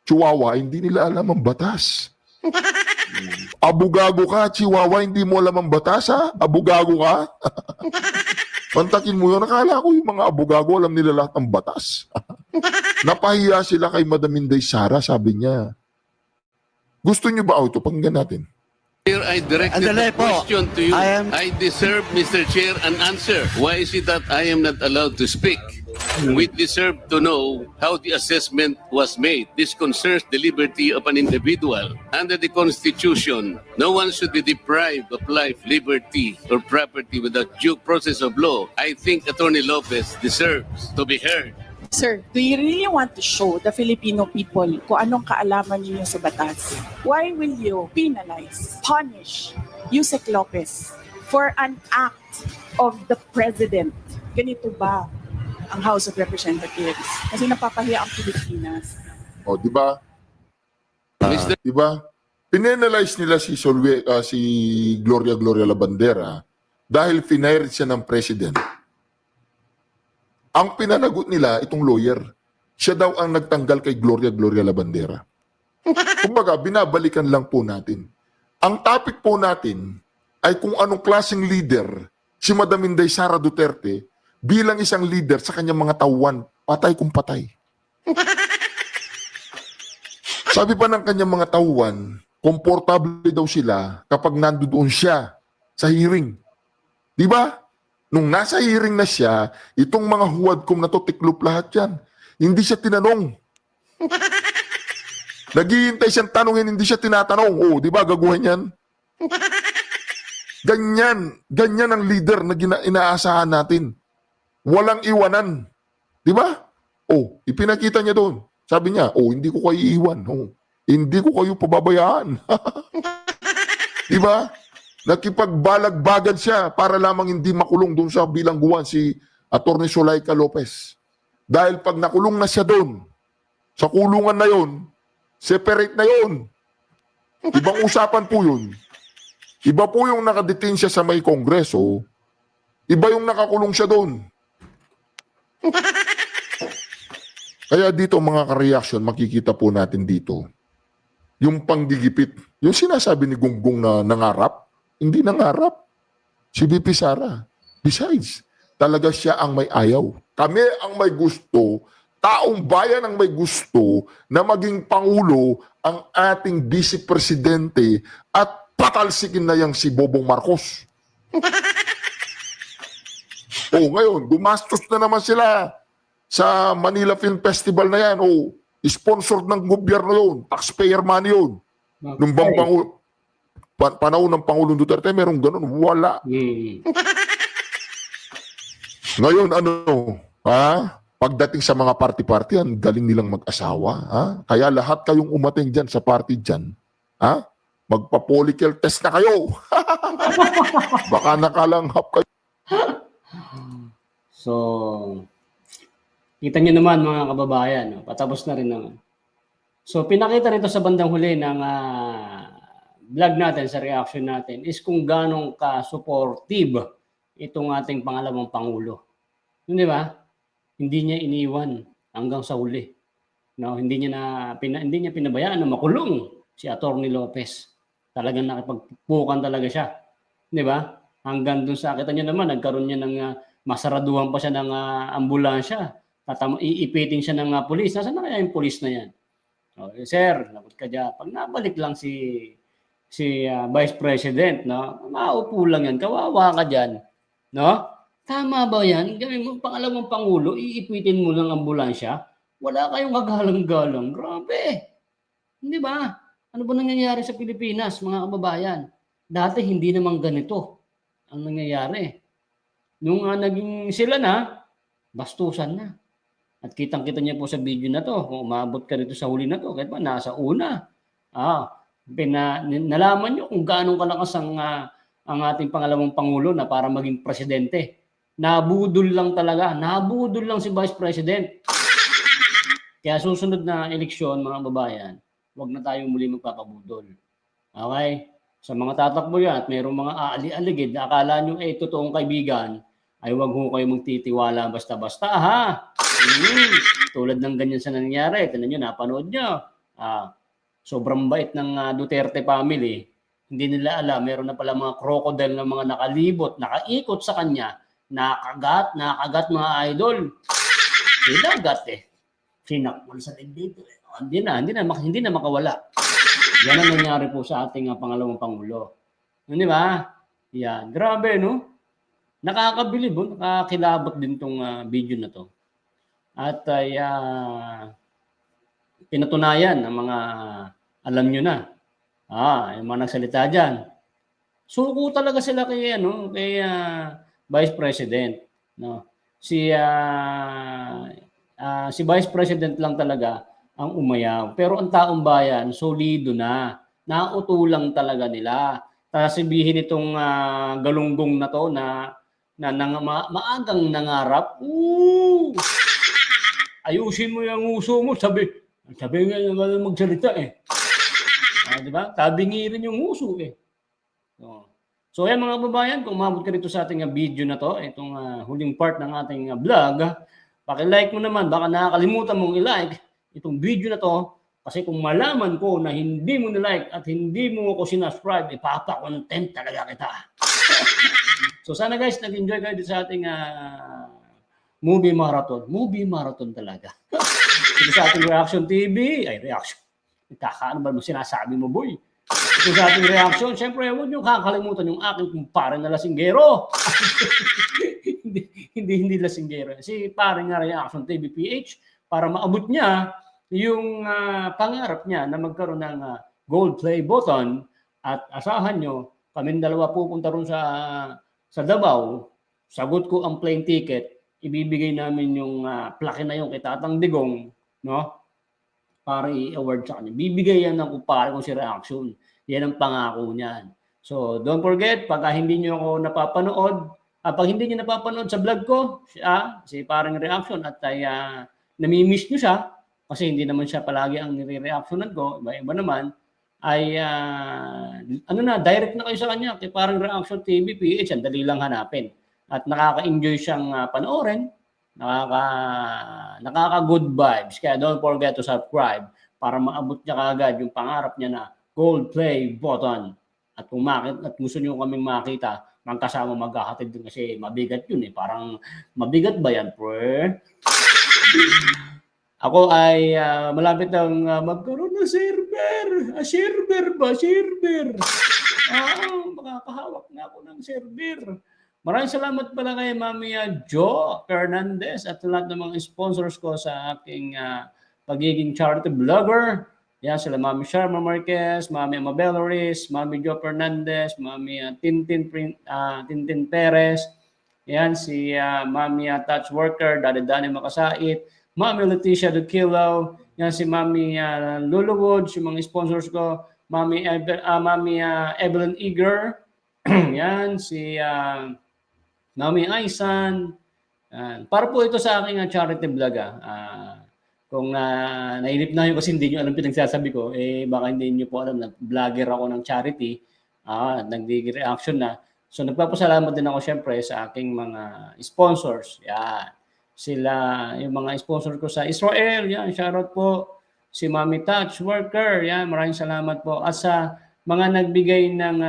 Chihuahua, hindi nila alam ang batas. Abugago ka, Chihuahua, hindi mo alam ang batas, ha? Abugago ka? Pantakin mo yun. Nakala ko yung mga abugago, alam nila lahat ng batas. Napahiya sila kay Madam Inday Sara, sabi niya. Gusto niyo ba ito? Pakinggan natin. Here I directed the question to you. I deserve, Mr. Chair, an answer. Why is it that I am not allowed to speak? We deserve to know how the assessment was made. This concerns the liberty of an individual. Under the Constitution, no one should be deprived of life, liberty, or property without due process of law. I think Atty. Lopez deserves to be heard. Sir, do you really want to show the Filipino people kung anong kaalaman niyo sa batas? Why will you penalize, punish Yusek Lopez for an act of the President? Ganito ba ang House of Representatives? Kasi napapahiya ang Pilipinas. O, di ba? Di ba? Pinanalyze nila si Gloria Labandera dahil finire siya ng President. Ang pinanagot nila, itong lawyer, siya daw ang nagtanggal kay Gloria Labandera. Kumbaga, binabalikan lang po natin. Ang topic po natin ay kung anong klaseng leader si Madam Inday Sara Duterte bilang isang leader sa kanyang mga tauhan, patay kung patay. Sabi pa ng kanyang mga tauhan, komportable daw sila kapag nandoon siya sa hearing. Di ba? Nung nasa hearing na siya, itong mga huwadkom na to, tiklop lahat yan. Hindi siya tinanong. Naghihintay siyang tanongin, hindi siya tinatanong. Oh, di ba, gaguhan yan? Ganyan ang leader na inaasahan natin. Walang iwanan. Di ba? Oh, ipinakita niya doon. Sabi niya, oh, hindi ko kayo iiwan. Oh, hindi ko kayo pababayaan. Di ba? Nakipagbalag-bagan siya para lamang hindi makulong doon sa bilangguan si Atty. Sulaika Lopez. Dahil pag nakulong na siya doon, sa kulungan na yon, separate na yon. Ibang usapan po yun. Iba po yung nakadetain siya sa may kongreso, iba yung nakakulong siya doon. Kaya dito mga ka-reaction, makikita po natin dito, yung panggigipit. Yung sinasabi ni Gonggong na nangarap, hindi nangarap. Si VP Sara. Besides, talaga siya ang may ayaw. Kami ang may gusto, taong bayan ang may gusto na maging Pangulo ang ating Vice Presidente at patalsikin na yang si Bobong Marcos. Ngayon, gumastos na naman sila sa Manila Film Festival na yan. Sponsored ng gobyerno yun. Taxpayer money yun. Nung bang panahon ng Pangulong Duterte, merong ganun. Wala. Ngayon, pagdating sa mga party-party, ang galing nilang mag-asawa. Kaya lahat kayong umating dyan sa party dyan, magpa-follicle test na kayo. Baka nakalanghap kayo. So, kita nyo naman mga kababayan, patapos na rin naman. So, pinakita rito sa bandang huli ng vlog natin, sa reaction natin, is kung ganong ka-supportive itong ating pangalawang Pangulo. Di ba? Hindi niya iniwan hanggang sa huli. No, hindi niya pinabayaan na makulong si Atty. Lopez. Talagang nakipagpukan talaga siya. Di ba? Hanggang dun sa, kita niyo naman, nagkaroon niya ng masaraduhan pa siya ng ambulansya. Iipitin siya ng pulis. Nasaan na kaya yung pulis na yan? Sir, labot ka dyan. Pag nabalik lang si Vice President, no? Maupo lang yan. Kawawa ka dyan. No? Tama ba yan? Gawin mo, pangalawang Pangulo, iipitin mo ng ambulansya. Wala kayong kagalang-galang. Grabe. Hindi ba? Ano ba nangyayari sa Pilipinas, mga kababayan? Dati hindi naman ganito ang nangyayari. Nung naging sila na, bastusan na. At kitang-kita niya po sa video na to, kung umabot ka dito sa huli na to, kahit pa nasa una. Nalaman nyo kung gaano kalakas ang ating pangalawang Pangulo na para maging presidente. Nabudol lang talaga. Nabudol lang si Vice President. Kaya susunod na eleksyon, mga babayan, huwag na tayo muli magpapabudol. Okay? Sa mga tatakbo yan at mayroong mga aali-aligid na akala nyo totoong kaibigan, ay huwag ho kayo magtitiwala basta-basta, ha? Tulad ng ganyan sa nangyari. Tignan nyo, napanood nyo. Sobrang bait ng Duterte family. Hindi nila alam, meron na pala mga crocodile na mga nakalibot, nakaikot sa kanya, nakagat mga idol. Sinagat Sinakmal sa dibdib. Hindi na makawala. Yan ang nangyari po sa ating pangalawang Pangulo. Di ba? Yan. Grabe, no? Nakakabilib, nakakilabot din tong video na to. At pinatunayan ng mga alam nyo na. Yung mga nagsalita dyan. Suko talaga sila kay Vice President. No? Si Vice President lang talaga ang umayaw. Pero ang taong bayan, solido na. Nautulang talaga nila. Sabihin itong galunggong na to na maagang nangarap. Ayusin mo yung uso mo. Sabi nga naman magsalita diba? Tabingirin yung uso So yan mga babayan, kung umabot ka rito sa ating video na to, itong huling part ng ating vlog, paki-like mo naman, baka nakakalimutan mong i-like itong video na to, Kasi kung malaman ko na hindi mo nilike at hindi mo ako sinuscribe, ipapa-content talaga kita. So sana guys, nag-enjoy kayo dito sa ating movie marathon. Movie marathon talaga. Dito sa ating Reaction TV, ay reaction. Kakaano ba mo sinasabi mo, boy? Ito sa ating reaction, syempre, huwag niyo kakalimutan yung aking kumpare na lasinggero. hindi lasinggero. Si pare nga Reaction TV PH para maabot niya yung pangarap niya na magkaroon ng gold play button at asahan nyo, kaming dalawa pupunta ron sa Davao, sagot ko ang plane ticket, ibibigay namin yung plaque na yung kay Tatang Digong, no? Para i-award sa kanya. Bibigay yan ng kumpare kong si Reaction. Yan ang pangako niyan. So, don't forget, pag hindi nyo ako napapanood, pag hindi nyo napapanood sa vlog ko, si parang Reaction at ay namimiss nyo siya, kasi hindi naman siya palagi ang nire-reactionan ko, iba-iba naman, ay direct na kayo sa kanya, kay parang Reaction TV PH, ang dali lang hanapin. At nakaka-enjoy siyang panoorin, nakaka-good vibes. Kaya don't forget to subscribe para maabot niya kaagad yung pangarap niya na gold play button. At kung gusto niyo kaming makita, magkasama maghahatid din kasi mabigat yun eh. Parang mabigat ba yan, pre? Ako ay malapit ang magkaroon ng server. Server. Makakahawak na ako ng server. Maraming salamat pala kay Mami Jo Fernandez at lahat ng mga sponsors ko sa aking pagiging charity vlogger. Yan sila Mami Sharma Marquez, Mami Amabel Ruiz, Mami Jo Fernandez, Mami Tintin Perez. Yan si Mami Touch Worker, Daddy Danny Makasait, Mami Leticia Duquilo, yan si Mami Lulu Woods, yung mga sponsors ko, Mami Evelyn Eager, yan si Mami Aisan. Para po ito sa aking charity vlog. Kung nainip na yun kasi hindi nyo alam pinagsasabi ko, baka hindi nyo po alam na vlogger ako ng charity, nag-reaction na. So nagpapasalamat din ako syempre sa aking mga sponsors. Yan. Sila, yung mga sponsor ko sa Israel, yan, shoutout po. Si Mami Touch Worker, yan, maraming salamat po. At sa mga nagbigay ng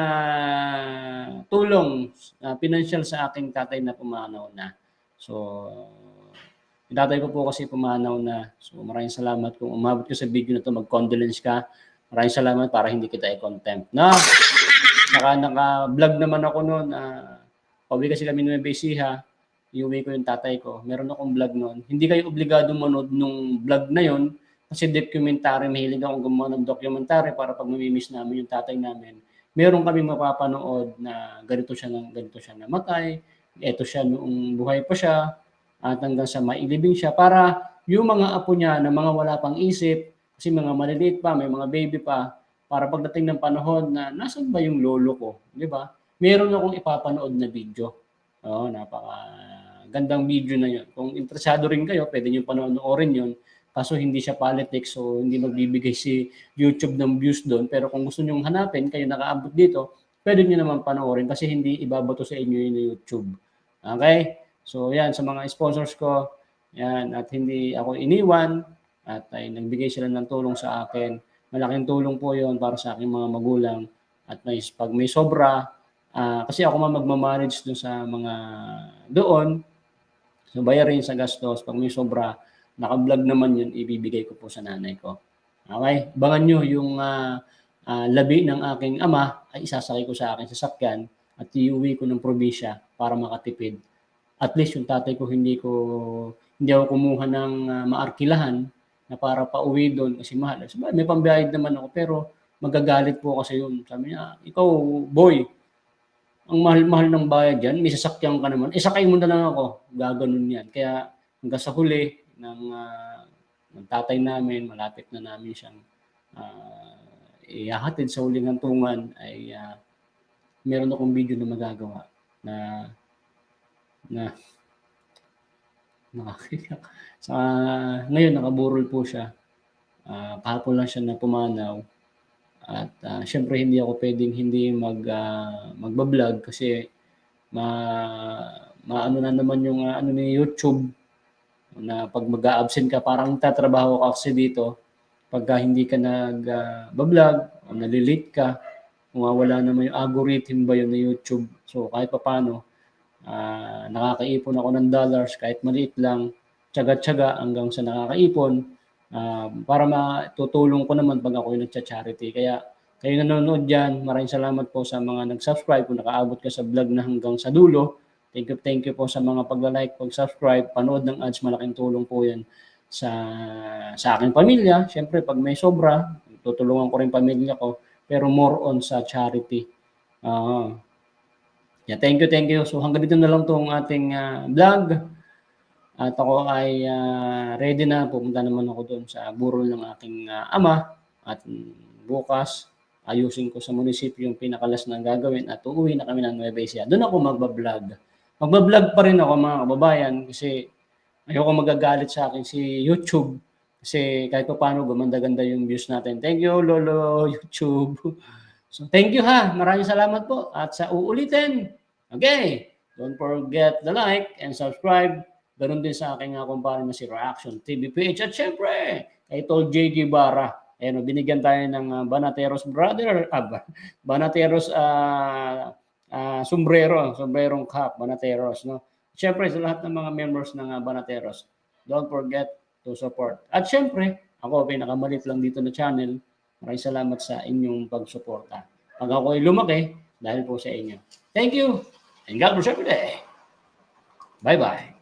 tulong, financial sa aking tatay na pumanaw na. So, yung tatay ko po kasi pumanaw na. So, maraming salamat. Kung umabot ko sa video na to, mag-condolence ka. Maraming salamat para hindi kita i-contempt. Na, naka-vlog naman ako noon. Pauwi kasi kami ng Besiha. Iuwi ko yung tatay ko. Meron akong vlog noon. Hindi kayo obligado manood nung vlog na yon kasi documentary, mahilig akong gumawa ng documentary para pag mamimiss namin yung tatay namin, meron kami mapapanood na ganito siya namatay, ito siya noong buhay pa siya, at hanggang sa mailibing siya para yung mga apo niya na mga wala pang isip, kasi mga maliliit pa, may mga baby pa, para pagdating ng panahon na nasan ba yung lolo ko, di ba? Meron akong ipapanood na video. Napaka-gandang video na yun. Kung interesado rin kayo, pwede nyo panoorin yun. Kaso hindi siya politics, so hindi magbibigay si YouTube ng views doon. Pero kung gusto nyo hanapin, kayo nakaabot dito, pwede nyo naman panoorin kasi hindi ibabato sa inyo yung YouTube. Okay? So yan, sa mga sponsors ko, yan, at hindi ako iniwan, at ay nagbigay sila ng tulong sa akin. Malaking tulong po yon para sa aking mga magulang. At pag may sobra, kasi ako magmamanage doon sa mga doon, so bayarin sa gastos. Pag may sobra, naka-vlog naman yun, ibibigay ko po sa nanay ko. Okay? Abangan nyo yung labi ng aking ama ay isasakay ko sa akin sasakyan at iuwi ko ng probinsya para makatipid. At least yung tatay ko hindi ako kumuha ng maarkilahan na para pauwi doon kasi mahal. Sabi, may pambayad naman ako pero magagalit po kasi yun. Sabi niya, ikaw boy, ang mahal-mahal ng bayad yan, may sasakyan ka naman, sakay mo na lang ako. Gaganon yan. Kaya hanggang sa huli ng tatay namin, malapit na namin siyang ihahatid sa huling hantungan, ay meron akong video na magagawa na nakakiyak. Ngayon, nakaburol po siya. Kahapon lang siya na pumanaw. At syempre hindi ako pwedeng hindi magbablog kasi maano na naman yung ni YouTube na pag mag-a-absent ka parang tatrabaho ka kasi dito pagka hindi ka nag-vlog o nalilate ka, wala naman yung algorithm ba yun na YouTube. So kahit papaano, nakakaipon ako ng dollars kahit maliit lang, tsaga-tsaga hanggang sa nakakaipon para matutulong ko naman pag ako yung nagcha-charity. Kaya kayo nanonood dyan, maraming salamat po sa mga nag-subscribe. Kung nakaabot ka sa vlog na hanggang sa dulo, thank you po sa mga pagla-like, pag-subscribe, panood ng ads, malaking tulong po yan sa aking pamilya. Siyempre, pag may sobra, tutulungan ko rin pamilya ko, pero more on sa charity. Yeah, thank you. So hanggang dito na lang tong ating vlog. At ako ay ready na. Pupunta naman ako doon sa burol ng aking ama. At bukas, ayusin ko sa munisipyo yung pinakalas na gagawin at uuwi na kami ng Nueva Ecija. Doon ako magbablog. Magbablog pa rin ako mga kababayan kasi ayoko magagalit sa akin si YouTube kasi kahit pa paano gumanda-ganda yung views natin. Thank you, Lolo YouTube. So thank you ha. Maraming salamat po. At sa uulitin, okay, don't forget the like and subscribe. Ganun din sa aking kumpare na si Reaction TVPH. At syempre, kay Tol JD Barra. Ayan, binigyan tayo ng Banateros brother, Banateros sombrerong cap, Banateros. No? Syempre, sa lahat ng mga members ng Banateros, don't forget to support. At syempre, ako pinakamalit lang dito na channel. Maraming salamat sa inyong pagsuporta. Pag ako ay lumaki, dahil po sa inyo. Thank you, and God bless every day. Bye-bye.